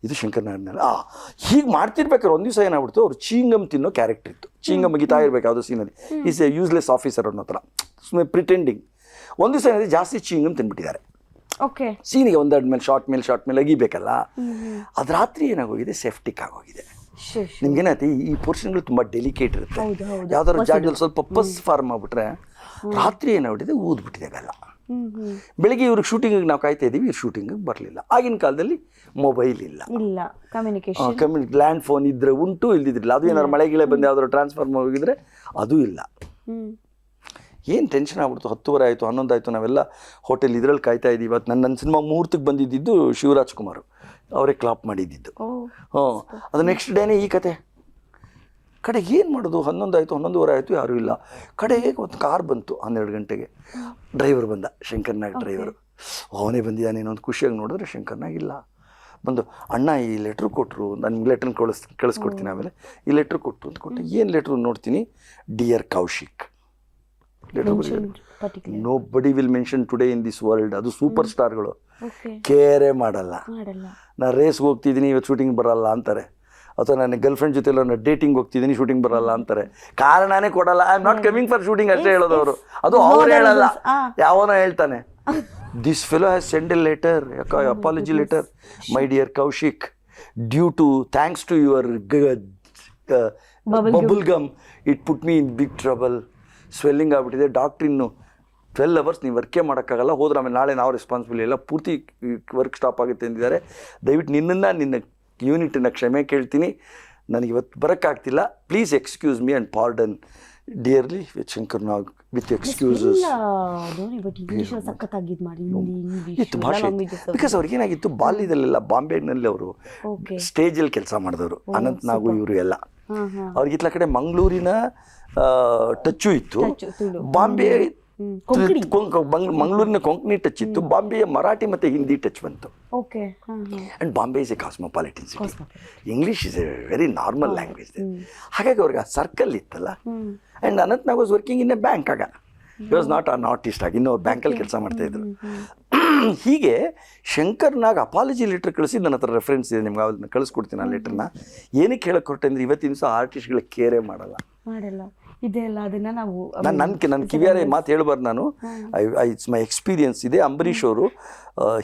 ಇದು ಶಂಕರ್ನಾಗ್ನಲ್ಲಿ ಹೀಗೆ ಮಾಡ್ತಿರ್ಬೇಕಾದ್ರೆ ಒಂದು ದಿವಸ ಏನಾಗ್ಬಿಡ್ತು, ಅವ್ರು ಚೀಂಗಮ್ ತಿನ್ನೋ ಕ್ಯಾರೆಕ್ಟರ್ ಇತ್ತು. ಚೀಂಗಮ್ ಮುಗಿತಾ ಇರಬೇಕು ಯಾವುದೋ ಸೀನಲ್ಲಿ. ಈಸ್ ಎ ಯೂಸ್ಲೆಸ್ ಆಫೀಸರ್ ಅನ್ನೋ ಥರ ಸುಮ್ಮನೆ ಪ್ರಿಟೆಂಡಿಂಗ್. ಒಂದು ದಿವಸ ಏನಾದ್ರೆ ಜಾಸ್ತಿ ಚೀಂಗಮ್ ತಿನ್ಬಿಟ್ಟಿದ್ದಾರೆ. ಓಕೆ, ಸೀನಿಗೆ ಒಂದೆರಡು ಮೇಲೆ ಶಾರ್ಟ್ ಮೇಲೆ ಅಗಿಬೇಕಲ್ಲ. ಅದು ರಾತ್ರಿ ಏನಾಗೋಗಿದೆ, ಸೆಫ್ಟಿಕ್ ಆಗೋಗಿದೆ. ನಿಮ್ಗೇನಾಯ್ತು, ಈ ಪೋರ್ಷನ್ಗಳು ತುಂಬ ಡೆಲಿಕೇಟ್ ಇರುತ್ತೆ. ಯಾವ್ದಾದ್ರು ಜಾಗದಲ್ಲಿ ಸ್ವಲ್ಪ ಪಸ್ ಫಾರ್ಮ್ ಆಗ್ಬಿಟ್ರೆ ರಾತ್ರಿ ಏನಾಗ್ಬಿಟ್ಟಿದೆ, ಊದ್ಬಿಟ್ಟಿದೆ ಗಲ್ಲ. ಬೆಳಿಗ್ಗೆ ಇವ್ರಿಗೆ ಶೂಟಿಂಗಿಗೆ ನಾವು ಕಾಯ್ತಾ ಇದ್ದೀವಿ, ಇವ್ರು ಶೂಟಿಂಗಿಗೆ ಬರಲಿಲ್ಲ. ಆಗಿನ ಕಾಲದಲ್ಲಿ ಮೊಬೈಲ್ ಇಲ್ಲ, ಲ್ಯಾಂಡ್ ಫೋನ್ ಇದ್ರೆ ಉಂಟು, ಇಲ್ದಿದ್ರಿಲ್ಲ. ಅದು ಏನಾದ್ರು ಮಳೆ ಗಿಳೆ ಬಂದು ಯಾವ್ದಾದ್ರು ಟ್ರಾನ್ಸ್ಫಾರ್ಮರ್ ಹೋಗಿದ್ರೆ ಅದು ಇಲ್ಲ. ಏನು ಟೆನ್ಷನ್ ಆಗ್ಬಿಡ್ತು. 10:30 ಆಯಿತು, 11 ಆಯಿತು, ನಾವೆಲ್ಲ ಹೋಟೆಲ್ ಇದ್ರಲ್ಲಿ ಕಾಯ್ತಾ ಇದ್ದೀವಿ. ಇವತ್ತು ನನ್ನ ಸಿನಿಮಾ ಮುಹೂರ್ತಕ್ಕೆ ಬಂದಿದ್ದು ಶಿವರಾಜ್ ಕುಮಾರ್ ಅವರೇ ಕ್ಲಾಪ್ ಮಾಡಿದ್ದು. ಅದು ನೆಕ್ಸ್ಟ್ ಡೇನೇ ಈ ಕತೆ. ಕಡೆಗೆ ಏನು ಮಾಡೋದು, 11 ಆಯಿತು, 11:15 ಆಯಿತು, ಯಾರೂ ಇಲ್ಲ. ಕಡೆಗೆ ಒಂದು ಕಾರ್ ಬಂತು 12 ಗಂಟೆಗೆ. ಡ್ರೈವರ್ ಬಂದ, ಶಂಕರ್ನಾಗ್ ಡ್ರೈವರು. ಅವನೇ ಬಂದಿದ್ದಾನೆ ಒಂದು ಖುಷಿಯಾಗಿ ನೋಡಿದ್ರೆ ಶಂಕರ್ನಾಗ್ ಇಲ್ಲ. ಬಂದು, ಅಣ್ಣ ಈ ಲೆಟ್ರ್ ಕೊಟ್ಟರು, ನನಗೆ ಲೆಟ್ರನ್ನ ಕಳಿಸ್ಕೊಡ್ತೀನಿ, ಆಮೇಲೆ ಈ ಲೆಟ್ರ್ ಕೊಟ್ಟರು ಅಂತ ಕೊಟ್ಟೆ. ಏನು ಲೆಟ್ರು ನೋಡ್ತೀನಿ, ಡಿಯರ್ ಕೌಶಿಕ್ ಲೆಟ್ರ್. ನೋ ಬಡಿ will mention today in this world. ಅದು ಸೂಪರ್ ಸ್ಟಾರ್ಗಳು ಕೇರೇ ಮಾಡಲ್ಲ. ನಾನು ರೇಸ್ಗೆ ಹೋಗ್ತಿದ್ದೀನಿ, ಇವತ್ತು ಶೂಟಿಂಗ್ ಬರಲ್ಲ ಅಂತಾರೆ. ಅಥವಾ ನನ್ನ ಗರ್ಲ್ ಫ್ರೆಂಡ್ ಜೊತೆ ನಾನು ಡೇಟಿಂಗ್ ಹೋಗ್ತಿದ್ದೀನಿ, ಶೂಟಿಂಗ್ ಬರಲ್ಲ ಅಂತಾರೆ. ಕಾರಣನೇ ಕೊಡಲ್ಲ. I am not coming for shooting ಅಷ್ಟೇ ಹೇಳೋದು ಅವರು. ಅದು ಅವ್ರು ಹೇಳಲ್ಲ, ಯಾವನೋ ಹೇಳ್ತಾನೆ. This fellow has send a letter, apology letter, my dear Kaushik, due to thanks to your bubble gum it put me in big trouble. Swelling ಆಗಿಬಿಟ್ಟಿದೆ. ಡಾಕ್ಟ್ರ್ ಇನ್ನು 12 hours ನೀವು ವರ್ಕೇ ಮಾಡೋಕ್ಕಾಗಲ್ಲ, ಹೋದ್ರೆ ಆಮೇಲೆ ನಾಳೆ ನಾವು ರೆಸ್ಪಾನ್ಸಿಬಲ್ ಇಲ್ಲ, ಪೂರ್ತಿ ವರ್ಕ್ ಸ್ಟಾಪ್ ಆಗುತ್ತೆ ಅಂದಿದ್ದಾರೆ. ದಯವಿಟ್ಟು ನಿನ್ನ ಯೂನಿಟನ್ನು ಕ್ಷಮೆ ಕೇಳ್ತೀನಿ, ನನಗೆ ಇವತ್ತು ಬರೋಕ್ಕಾಗ್ತಿಲ್ಲ. Please excuse me and pardon dearly with Shankar Nag with excuses. ಇತ್ತು ಭಾಷೆ. ಬಿಕಾಸ್ ಅವ್ರಿಗೇನಾಗಿತ್ತು, ಬಾಲ್ಯದಲ್ಲೆಲ್ಲ ಬಾಂಬೆನಲ್ಲಿ ಅವರು ಸ್ಟೇಜಲ್ಲಿ ಕೆಲಸ ಮಾಡಿದವರು, ಅನಂತ್ ನಾಗು ಇವರು ಎಲ್ಲ. ಅವ್ರಿಗಿತ್ಲ ಕಡೆ ಮಂಗಳೂರಿನ ಟಚ್ಚು ಇತ್ತು, ಬಾಂಬೆ ಮಂಗಳೂರಿನ ಕೊಂಕಣಿ ಟಚ್ ಇತ್ತು, ಬಾಂಬೆಯ ಮರಾಠಿ ಮತ್ತು ಹಿಂದಿ ಟಚ್ ಬಂತು. And Bombay is a cosmopolitan city. English is a very normal language. ಹಾಗಾಗಿ ಅವ್ರಿಗೆ ಆ ಸರ್ಕಲ್ ಇತ್ತಲ್ಲ. And Anant Nag was working in a bank. ಆಗ he was not an artist, ಆಗಿ ಇನ್ನೂ ಬ್ಯಾಂಕಲ್ಲಿ ಕೆಲಸ ಮಾಡ್ತಾಯಿದ್ರು. ಹೀಗೆ ಶಂಕರ್ನಾಗ್ ಅಪಾಲಜಿ ಲೆಟ್ರ್ ಕಳಿಸಿ, ನನ್ನ ಹತ್ರ ರೆಫರೆನ್ಸ್ ಇದೆ, ನಿಮ್ಗೆ ಅದನ್ನ ಕಳಿಸ್ಕೊಡ್ತೀನಿ ಆ ಲೆಟ್ರನ್ನ. ಏನಕ್ಕೆ ಹೇಳಕ್ಕೆ ಹೊರಟೆ ಅಂದರೆ, ಇವತ್ತಿನ ದಿವಸ ಆರ್ಟಿಸ್ಟ್ಗಳ ಕೇರೇ ಮಾಡಲ್ಲ. ಇದೆಲ್ಲ ಅದನ್ನ ನಾವು ನನ್ನ ಕಿವಿಯಾರೆ ಮಾತು ಹೇಳ್ಬಾರ್ದು ನಾನು. ಇಟ್ಸ್ ಮೈ ಎಕ್ಸ್ಪೀರಿಯನ್ಸ್ ಇದೆ. ಅಂಬರೀಷ್ ಅವರು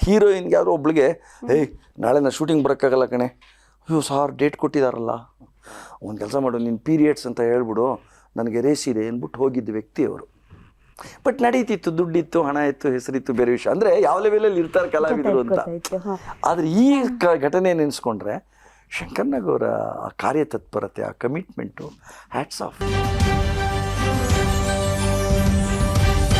ಹೀರೋಯಿನ್ಗೆ ಯಾರೋ ಒಬ್ಳಿಗೆ, ಏಯ್ ನಾಳೆ ನಾನು ಶೂಟಿಂಗ್ ಬರೋಕ್ಕಾಗಲ್ಲ ಕಣೆ, ಅಯ್ಯೋ ಸಾರ್ ಡೇಟ್ ಕೊಟ್ಟಿದ್ದಾರಲ್ಲ, ಒಂದು ಕೆಲಸ ಮಾಡು, ನಿನ್ನ ಪೀರಿಯಡ್ಸ್ ಅಂತ ಹೇಳ್ಬಿಡು, ನನಗೆ ರೇಸ್ ಇದೆ ಅಂದ್ಬಿಟ್ಟು ಹೋಗಿದ್ದ ವ್ಯಕ್ತಿ ಅವರು. ಬಟ್ ನಡೀತಿತ್ತು, ದುಡ್ಡಿತ್ತು, ಹಣ ಇತ್ತು, ಹೆಸರಿತ್ತು, ಬೇರೆ ವಿಷಯ. ಅಂದರೆ ಯಾವ ಲೆವೆಲಲ್ಲಿ ಇರ್ತಾರೆ ಕಲಾವಿದರು ಅಂತ. ಆದರೆ ಈ ಘಟನೆ ನೆನೆಸ್ಕೊಂಡ್ರೆ ಶಂಕರ್ನಾಗ್ ಅವರ ಆ ಕಾರ್ಯತತ್ಪರತೆ, ಆ ಕಮಿಟ್ಮೆಂಟು, ಹ್ಯಾಟ್ಸ್ ಆಫ್.